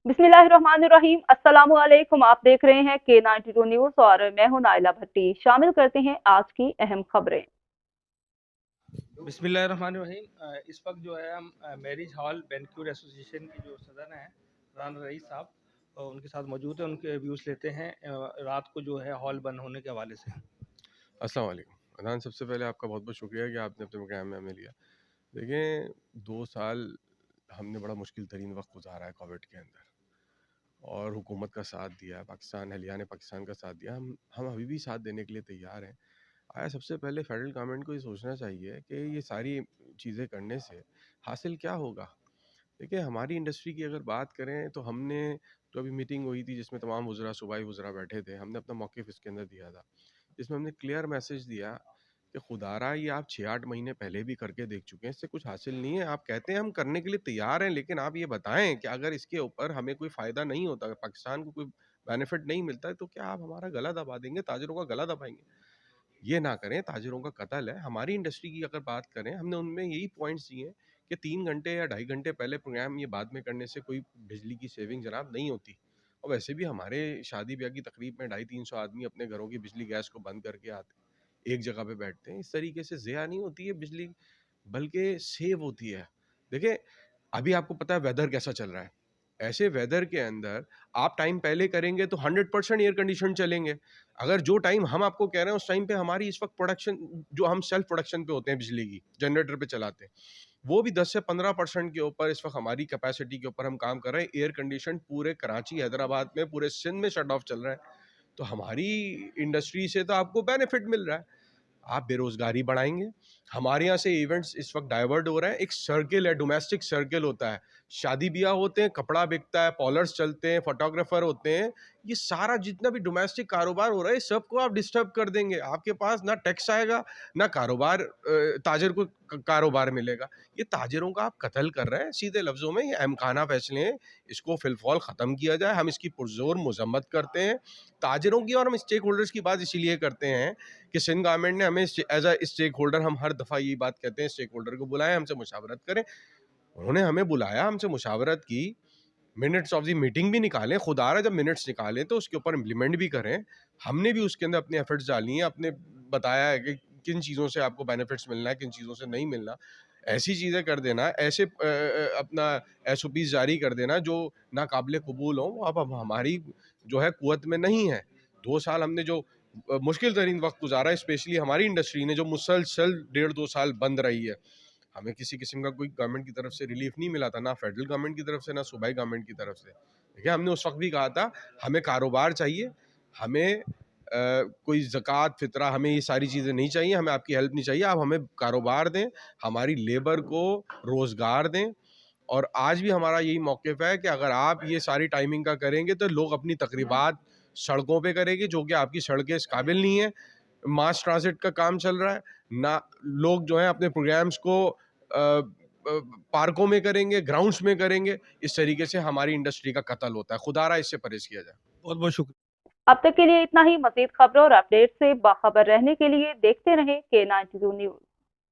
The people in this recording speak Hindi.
बिस्मिल्लाहिर्रहमानिर्रहीम। अस्सलामुअलैकुम। आप देख रहे हैं K92 न्यूज और मैं हूं नाइला भट्टी। शामिल करते हैं आज की अहम खबरें। बिस्मिल्लाहिर्रहमानिर्रहीम। इस वक्त जो है हम मैरिज हॉल बैंक्वेट एसोसिएशन की जो सदर हैं राना रईस साहब, उनके साथ मौजूद हैं। उनके व्यूज़ लेते हैं रात को जो है हॉल बंद होने के हवाले से। अस्सलाम वालेकुम। अदनान, सबसे पहले आपका बहुत बहुत शुक्रिया कि आपने अपने प्रोग्राम में हमें लिया। देखें, 2 साल हमने बड़ा मुश्किल तरीन वक्त गुजारा है कोविड के अंदर, और हुकूमत का साथ दिया है, पाकिस्तान अहलिया ने पाकिस्तान का साथ दिया। हम अभी भी साथ देने के लिए तैयार हैं। आया सबसे पहले फेडरल गवर्नमेंट को ये सोचना चाहिए कि ये सारी चीज़ें करने से हासिल क्या होगा। देखिए, हमारी इंडस्ट्री की अगर बात करें तो हमने जो अभी मीटिंग हुई थी जिसमें तमाम वज़रा सूबाई वज़रा बैठे थे, हमने अपना मौक़िफ़ इसके अंदर दिया था, जिसमें हमने क्लियर मैसेज दिया कि खुदारा ये आप 6-8 महीने पहले भी करके देख चुके हैं, इससे कुछ हासिल नहीं है। आप कहते हैं हम करने के लिए तैयार हैं, लेकिन आप ये बताएं कि अगर इसके ऊपर हमें कोई फ़ायदा नहीं होता, अगर पाकिस्तान को कोई बेनिफिट नहीं मिलता है, तो क्या आप हमारा गला दबा देंगे, ताजिरों का गला दबाएंगे? ये ना करें, ताजिरों का कत्ल है। हमारी इंडस्ट्री की अगर बात करें, हमने उनमें यही पॉइंट्स दिए हैं कि 3 घंटे या 2.5 घंटे पहले प्रोग्राम ये बाद में करने से कोई बिजली की सेविंग जनाब नहीं होती। और वैसे भी हमारे शादी ब्याह की तकरीब में 250-300 आदमी अपने घरों की बिजली गैस को बंद करके आते हैं, एक जगह पे बैठते हैं। इस तरीके से ज़िया नहीं होती है बिजली, बल्कि सेव होती है। देखिए, अभी आपको पता है वेदर कैसा चल रहा है। ऐसे वेदर के अंदर आप टाइम पहले करेंगे तो 100% एयर कंडीशन चलेंगे। अगर जो टाइम हम आपको कह रहे हैं उस टाइम पे हमारी इस वक्त प्रोडक्शन, जो हम सेल्फ प्रोडक्शन पे होते हैं बिजली की, जनरेटर पे चलाते हैं, वो भी 10 से 15% के ऊपर इस वक्त हमारी कैपेसिटी के ऊपर हम काम कर रहे हैं। एयर कंडीशन पूरे कराची, हैदराबाद में, पूरे सिंध में शट ऑफ चल रहा है। तो हमारी इंडस्ट्री से तो आपको बेनिफिट मिल रहा है। आप बेरोजगारी बढ़ाएंगे। हमारे यहाँ से इवेंट्स इस वक्त डाइवर्ट हो रहे हैं। एक सर्किल है, डोमेस्टिक सर्किल होता है, शादी ब्याह होते हैं, कपड़ा बिकता है, पॉलर्स चलते हैं, फोटोग्राफर होते हैं। ये सारा जितना भी डोमेस्टिक कारोबार हो रहा है, सबको आप डिस्टर्ब कर देंगे। आपके पास ना टैक्स आएगा, ना कारोबार, ताजिर को कारोबार मिलेगा। ये ताजिरों का आप कत्ल कर रहे हैं। सीधे लफ्ज़ों में ये अहमखाना फैसले हैं, इसको फिलफौल ख़त्म किया जाए। हम इसकी पुरजोर मजम्मत करते हैं ताजिरों की, और हम स्टेक होल्डर्स की बात इसीलिए करते हैं कि सिंध गवर्नमेंट ने हमें एज अ स्टेक होल्डर, हम हर दफ़ा ये बात कहते हैं, स्टेक होल्डर को बुलाएं, हमसे मुशावरत करें। उन्होंने हमें बुलाया, हमसे मुशावरत की, मिनट्स ऑफ द मीटिंग भी निकालें। खुदा रहा, जब मिनट्स निकालें तो उसके ऊपर इम्प्लीमेंट भी करें। हमने भी उसके अंदर अपने एफर्ट्स डाली हैं, अपने बताया है कि किन चीज़ों से आपको बेनिफिट्स मिलना है, किन चीज़ों से नहीं मिलना। ऐसी चीज़ें कर देना, ऐसे अपना एसओपीज़ जारी कर देना जो नाकाबिले कबूल हों, वो अब हमारी जो है कुव्वत में नहीं है। 2 साल हमने जो मुश्किल तरीन वक्त गुजारा है, स्पेशली हमारी इंडस्ट्री ने जो मुसलसल 1.5-2 साल बंद रही है, हमें किसी किस्म का कोई गवर्नमेंट की तरफ से रिलीफ नहीं मिला था, ना फेडरल गवर्नमेंट की तरफ से, ना सूबाई गवर्नमेंट की तरफ से। देखिए, हमने उस वक्त भी कहा था हमें कारोबार चाहिए, हमें कोई ज़कात फ़ितरा, हमें ये सारी चीज़ें नहीं चाहिए, हमें आपकी हेल्प नहीं चाहिए। आप हमें कारोबार दें, हमारी लेबर को रोज़गार दें। और आज भी हमारा यही मौक़िफ़ है कि अगर आप ये सारी टाइमिंग का करेंगे तो लोग अपनी तकरीबात सड़कों पे करेंगे, जो कि आपकी सड़कें इस काबिल नहीं है। मास ट्रांजिट का काम चल रहा है, ना लोग जो हैं अपने प्रोग्राम्स को पार्कों में करेंगे, ग्राउंड्स में करेंगे। इस तरीके से हमारी इंडस्ट्री का कत्ल होता है। खुदारा इससे परहेज़ किया जाए। बहुत बहुत शुक्रिया। अब तक के लिए इतना ही। मज़ीद खबरों और अपडेट से बाखबर रहने के लिए देखते रहें K92 न्यूज।